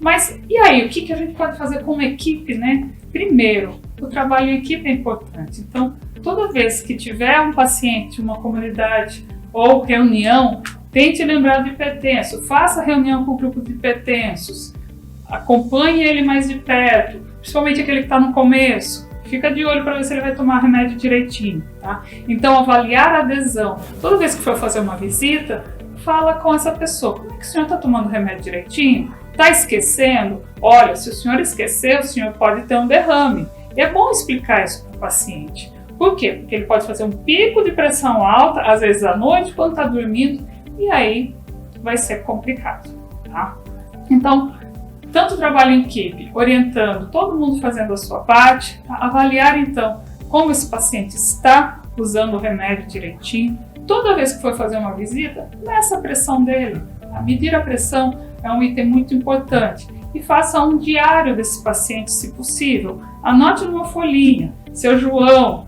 Mas e aí, o que a gente pode fazer como equipe, né? Primeiro, o trabalho em equipe é importante. Então, toda vez que tiver um paciente, uma comunidade ou reunião, tente lembrar do hipertenso, faça reunião com o grupo de hipertensos, acompanhe ele mais de perto, principalmente aquele que está no começo. Fica de olho para ver se ele vai tomar remédio direitinho, tá? Então, avaliar a adesão. Toda vez que for fazer uma visita, fala com essa pessoa. Como é que o senhor está tomando remédio direitinho? Está esquecendo? Olha, se o senhor esqueceu, o senhor pode ter um derrame. E é bom explicar isso para o paciente. Por quê? Porque ele pode fazer um pico de pressão alta, às vezes à noite, quando está dormindo, e aí vai ser complicado, tá? Então, tanto trabalho em equipe, orientando, todo mundo fazendo a sua parte, tá? Avaliar então como esse paciente está usando o remédio direitinho. Toda vez que for fazer uma visita, meça a pressão dele. Tá? Medir a pressão é um item muito importante. E faça um diário desse paciente, se possível. Anote numa folhinha. Seu João,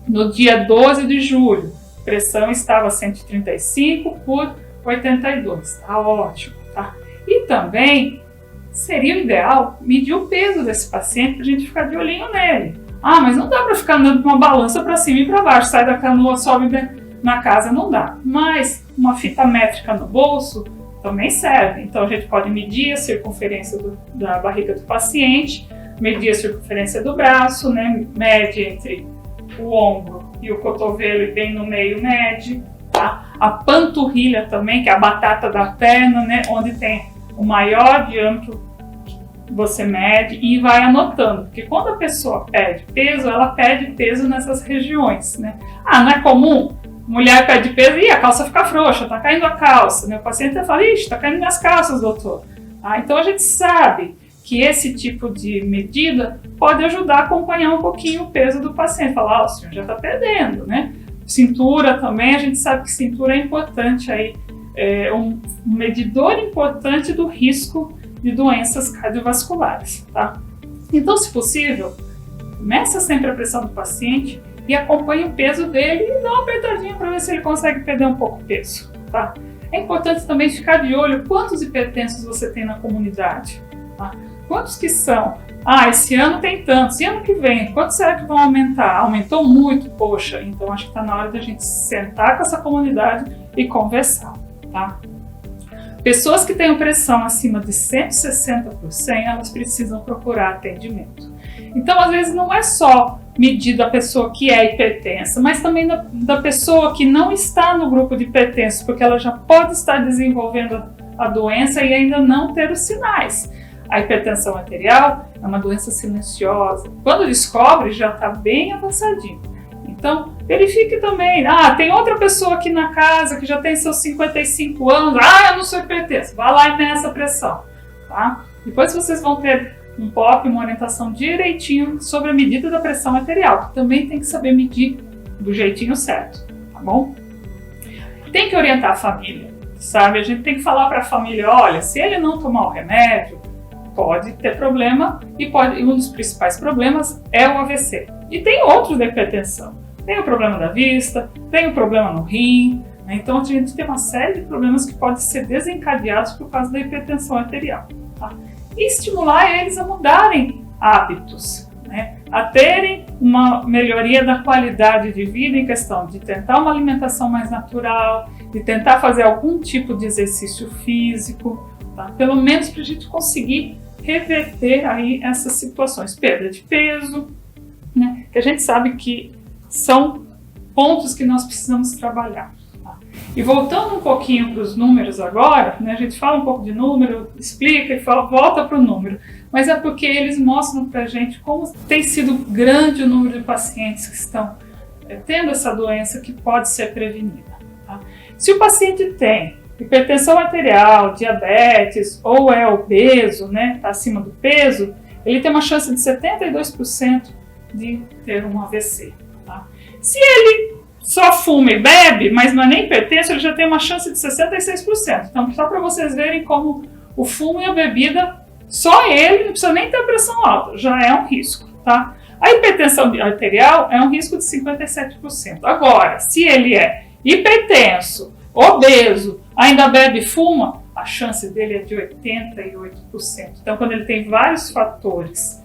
no dia 12 de julho, pressão estava 135 por 82. Tá ótimo, tá? E também seria o ideal medir o peso desse paciente para a gente ficar de olhinho nele. Ah, mas não dá para ficar andando com uma balança para cima e para baixo, sai da canoa, sobe na casa, não dá. Mas uma fita métrica no bolso também serve. Então a gente pode medir a circunferência da barriga do paciente, medir a circunferência do braço, né? Mede entre o ombro e o cotovelo e bem no meio mede. Tá? A panturrilha também, que é a batata da perna, né? Onde tem o maior diâmetro, você mede e vai anotando. Porque quando a pessoa perde peso, ela perde peso nessas regiões, né? Ah, não é comum? Mulher perde peso e a calça fica frouxa, tá caindo a calça. Né? O paciente fala, ixi, tá caindo minhas calças, doutor. Ah, então a gente sabe que esse tipo de medida pode ajudar a acompanhar um pouquinho o peso do paciente. Falar, o senhor já está perdendo, né? Cintura também, a gente sabe que cintura é importante aí, é um medidor importante do risco de doenças cardiovasculares, tá? Então, se possível, meça sempre a pressão do paciente e acompanhe o peso dele e dá uma apertadinha para ver se ele consegue perder um pouco de peso, tá? É importante também ficar de olho quantos hipertensos você tem na comunidade, tá? Quantos que são? Ah, esse ano tem tantos, e ano que vem, quantos será que vão aumentar? Aumentou muito? Poxa, então acho que está na hora da gente sentar com essa comunidade e conversar, tá? Pessoas que têm pressão acima de 160 por 100, elas precisam procurar atendimento. Então, às vezes, não é só medir da pessoa que é hipertensa, mas também da pessoa que não está no grupo de hipertensos, porque ela já pode estar desenvolvendo a doença e ainda não ter os sinais. A hipertensão arterial é uma doença silenciosa. Quando descobre, já está bem avançadinho. Então, verifique também. Ah, tem outra pessoa aqui na casa que já tem seus 55 anos. Ah, eu não sou hipertensa. Vá lá e meça a pressão. Tá? Depois vocês vão ter um POP, uma orientação direitinho sobre a medida da pressão arterial, que também tem que saber medir do jeitinho certo, tá bom? Tem que orientar a família, sabe? A gente tem que falar para a família, olha, se ele não tomar o remédio, pode ter problema e um dos principais problemas é o AVC. E tem outros da hipertensão. Tem o problema da vista, tem o problema no rim, né? Então a gente tem uma série de problemas que podem ser desencadeados por causa da hipertensão arterial, tá? E estimular eles a mudarem hábitos, né? A terem uma melhoria da qualidade de vida em questão de tentar uma alimentação mais natural, de tentar fazer algum tipo de exercício físico, tá? Pelo menos para a gente conseguir reverter aí essas situações, perda de peso, né? Que a gente sabe que são pontos que nós precisamos trabalhar. E voltando um pouquinho para os números agora, né, a gente fala um pouco de número, explica e volta para o número, mas é porque eles mostram para a gente como tem sido grande o número de pacientes que estão tendo essa doença que pode ser prevenida. Tá? Se o paciente tem hipertensão arterial, diabetes ou é obeso, né, está acima do peso, ele tem uma chance de 72% de ter um AVC. Tá? Se ele só fuma e bebe, mas não é nem hipertenso, ele já tem uma chance de 66%. Então, só para vocês verem como o fumo e a bebida, só ele, não precisa nem ter pressão alta, já é um risco, tá? A hipertensão arterial é um risco de 57%. Agora, se ele é hipertenso, obeso, ainda bebe e fuma, a chance dele é de 88%. Então, quando ele tem vários fatores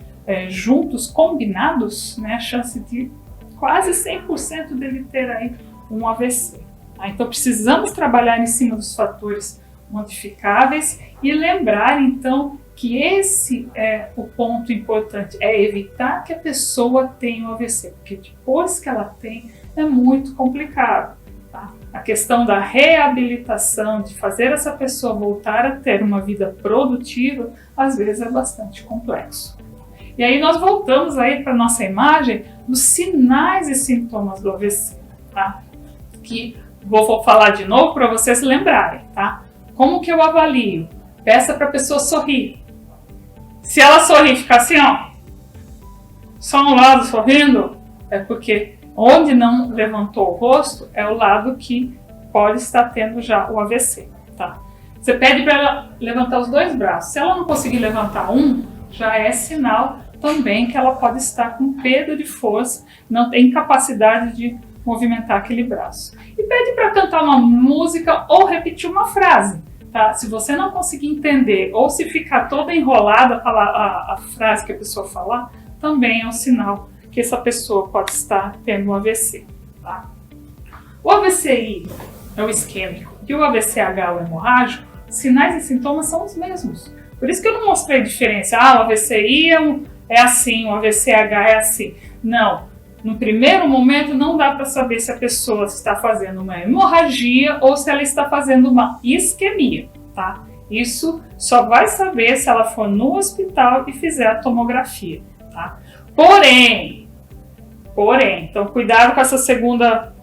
juntos, combinados, né, a chance de quase 100% dele ter aí um AVC. Então, precisamos trabalhar em cima dos fatores modificáveis e lembrar, então, que esse é o ponto importante, é evitar que a pessoa tenha o AVC, porque depois que ela tem, é muito complicado. Tá? A questão da reabilitação, de fazer essa pessoa voltar a ter uma vida produtiva, às vezes é bastante complexo. E aí nós voltamos aí para a nossa imagem dos sinais e sintomas do AVC, tá? Que vou falar de novo para vocês lembrarem, tá? Como que eu avalio? Peça para a pessoa sorrir. Se ela sorrir e ficar assim, ó, só um lado sorrindo, é porque onde não levantou o rosto é o lado que pode estar tendo já o AVC, tá? Você pede para ela levantar os dois braços. Se ela não conseguir levantar um, já é sinal também que ela pode estar com perda de força, não tem capacidade de movimentar aquele braço. E pede para cantar uma música ou repetir uma frase. Tá? Se você não conseguir entender ou se ficar toda enrolada a frase que a pessoa falar, também é um sinal que essa pessoa pode estar tendo um AVC. Tá? O AVCI é o isquêmico e o AVCH, o hemorrágico, sinais e sintomas são os mesmos. Por isso que eu não mostrei diferença. O AVCI é assim, o AVCH é assim. Não. No primeiro momento não dá para saber se a pessoa está fazendo uma hemorragia ou se ela está fazendo uma isquemia, tá? Isso só vai saber se ela for no hospital e fizer a tomografia, tá? Porém, então cuidado com essa segunda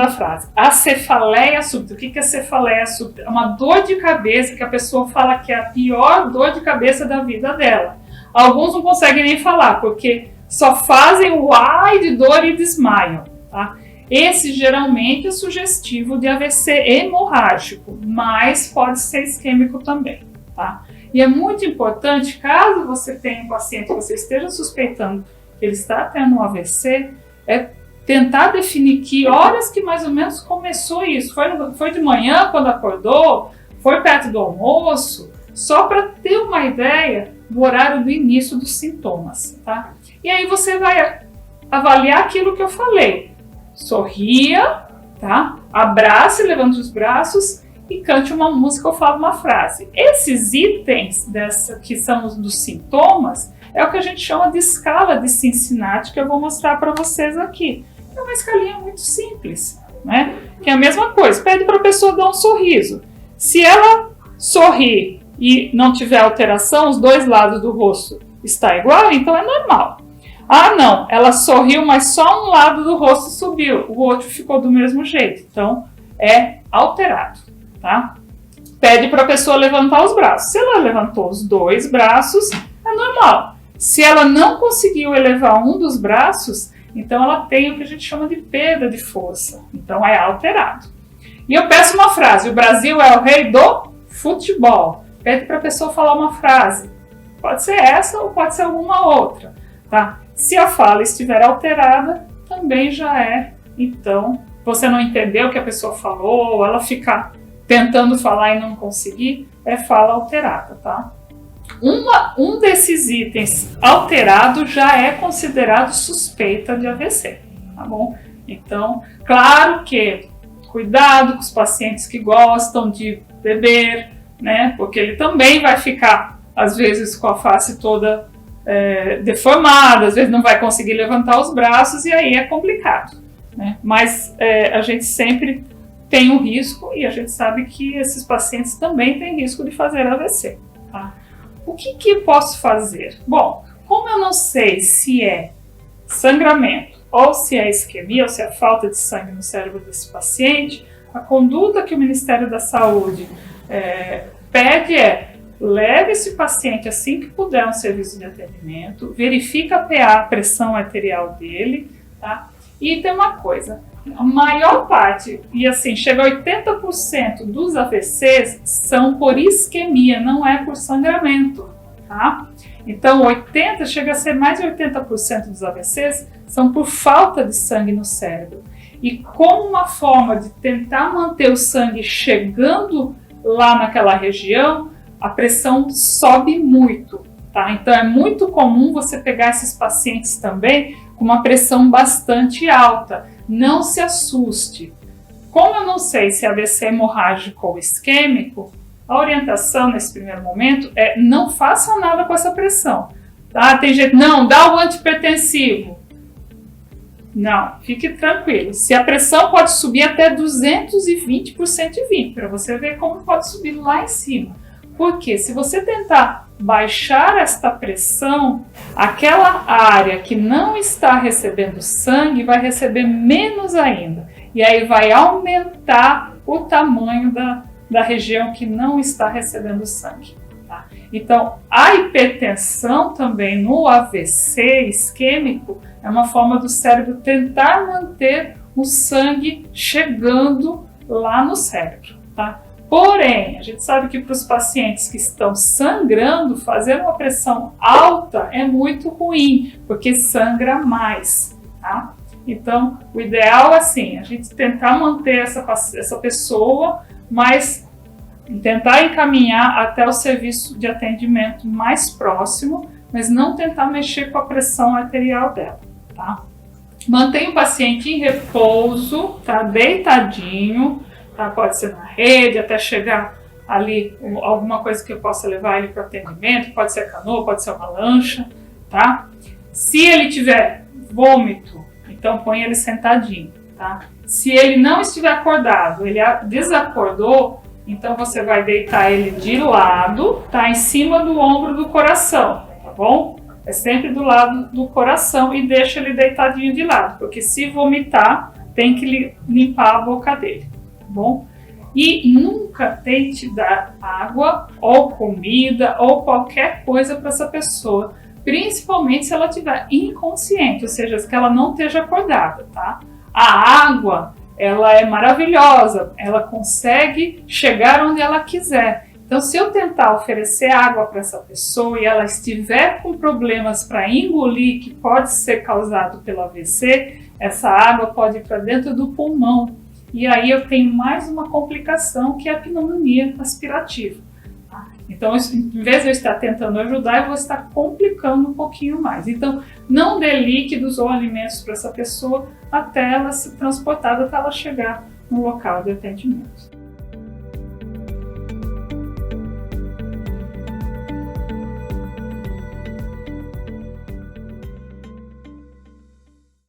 frase. A cefaleia súbita. O que é cefaleia súbita? É uma dor de cabeça que a pessoa fala que é a pior dor de cabeça da vida dela. Alguns não conseguem nem falar, porque só fazem o ai de dor e desmaiam, tá? Esse geralmente é sugestivo de AVC hemorrágico, mas pode ser isquêmico também, tá? E é muito importante, caso você tenha um paciente que você esteja suspeitando que ele está tendo um AVC, é tentar definir que horas que mais ou menos começou isso. Foi de manhã quando acordou? Foi perto do almoço? Só para ter uma ideia do horário do início dos sintomas, tá? E aí você vai avaliar aquilo que eu falei. Sorria, tá? Abrace, levante os braços e cante uma música ou fale uma frase. Esses itens que são os dos sintomas é o que a gente chama de escala de Cincinnati, que eu vou mostrar para vocês aqui. É uma escalinha muito simples, né? Que é a mesma coisa. Pede para a pessoa dar um sorriso. Se ela sorrir e não tiver alteração, os dois lados do rosto está igual, então é normal. Ah, não, ela sorriu, mas só um lado do rosto subiu, o outro ficou do mesmo jeito, então é alterado, tá? Pede para a pessoa levantar os braços. Se ela levantou os dois braços, é normal. Se ela não conseguiu elevar um dos braços, então ela tem o que a gente chama de perda de força, então é alterado. E eu peço uma frase: o Brasil é o rei do futebol. Pede para a pessoa falar uma frase. Pode ser essa ou pode ser alguma outra, tá? Se a fala estiver alterada, também já é. Então, você não entendeu o que a pessoa falou, ou ela ficar tentando falar e não conseguir, é fala alterada, tá? Um desses itens alterado já é considerado suspeita de AVC, tá bom? Então, claro que cuidado com os pacientes que gostam de beber, né? Porque ele também vai ficar, às vezes, com a face toda deformada, às vezes não vai conseguir levantar os braços e aí é complicado, né? Mas a gente sempre tem um risco e a gente sabe que esses pacientes também têm risco de fazer AVC, tá? O que eu posso fazer? Bom, como eu não sei se é sangramento ou se é isquemia ou se é falta de sangue no cérebro desse paciente, a conduta que o Ministério da Saúde pede leve esse paciente assim que puder a um serviço de atendimento, verifica a PA, a pressão arterial dele, tá? E tem uma coisa, a maior parte, e assim, chega a 80% dos AVCs são por isquemia, não é por sangramento, tá? Então, chega a ser mais de 80% dos AVCs são por falta de sangue no cérebro. E como uma forma de tentar manter o sangue chegando lá naquela região, a pressão sobe muito, tá? Então é muito comum você pegar esses pacientes também com uma pressão bastante alta. Não se assuste. Como eu não sei se é AVC hemorrágico ou isquêmico, a orientação nesse primeiro momento é não faça nada com essa pressão. Tá? Tem gente, não, dá o antihipertensivo. Não, fique tranquilo. Se a pressão pode subir até 220 por 120, para você ver como pode subir lá em cima. Porque se você tentar baixar esta pressão, aquela área que não está recebendo sangue vai receber menos ainda. E aí vai aumentar o tamanho da região que não está recebendo sangue. Tá? Então, a hipertensão também no AVC isquêmico é uma forma do cérebro tentar manter o sangue chegando lá no cérebro. Tá? Porém, a gente sabe que para os pacientes que estão sangrando, fazer uma pressão alta é muito ruim, porque sangra mais. Tá? Então, o ideal é assim, a gente tentar manter essa pessoa, mas tentar encaminhar até o serviço de atendimento mais próximo, mas não tentar mexer com a pressão arterial dela. Tá? Mantenha o paciente em repouso, tá? Deitadinho, tá? Pode ser na rede, até chegar ali alguma coisa que eu possa levar ele para o atendimento, pode ser canoa, pode ser uma lancha. Tá? Se ele tiver vômito, então põe ele sentadinho. Tá? Se ele não estiver acordado, ele desacordou, então você vai deitar ele de lado, tá? Em cima do ombro do coração, tá bom? É sempre do lado do coração e deixa ele deitadinho de lado, porque se vomitar, tem que limpar a boca dele, tá bom? E nunca tente dar água ou comida ou qualquer coisa para essa pessoa, principalmente se ela estiver inconsciente, ou seja, que ela não esteja acordada, tá? A água, ela é maravilhosa, ela consegue chegar onde ela quiser. Então, se eu tentar oferecer água para essa pessoa e ela estiver com problemas para engolir, que pode ser causado pelo AVC, essa água pode ir para dentro do pulmão. E aí eu tenho mais uma complicação, que é a pneumonia aspirativa. Então, em vez de eu estar tentando ajudar, eu vou estar complicando um pouquinho mais. Então, não dê líquidos ou alimentos para essa pessoa até ela se transportar, até ela chegar no local de atendimento.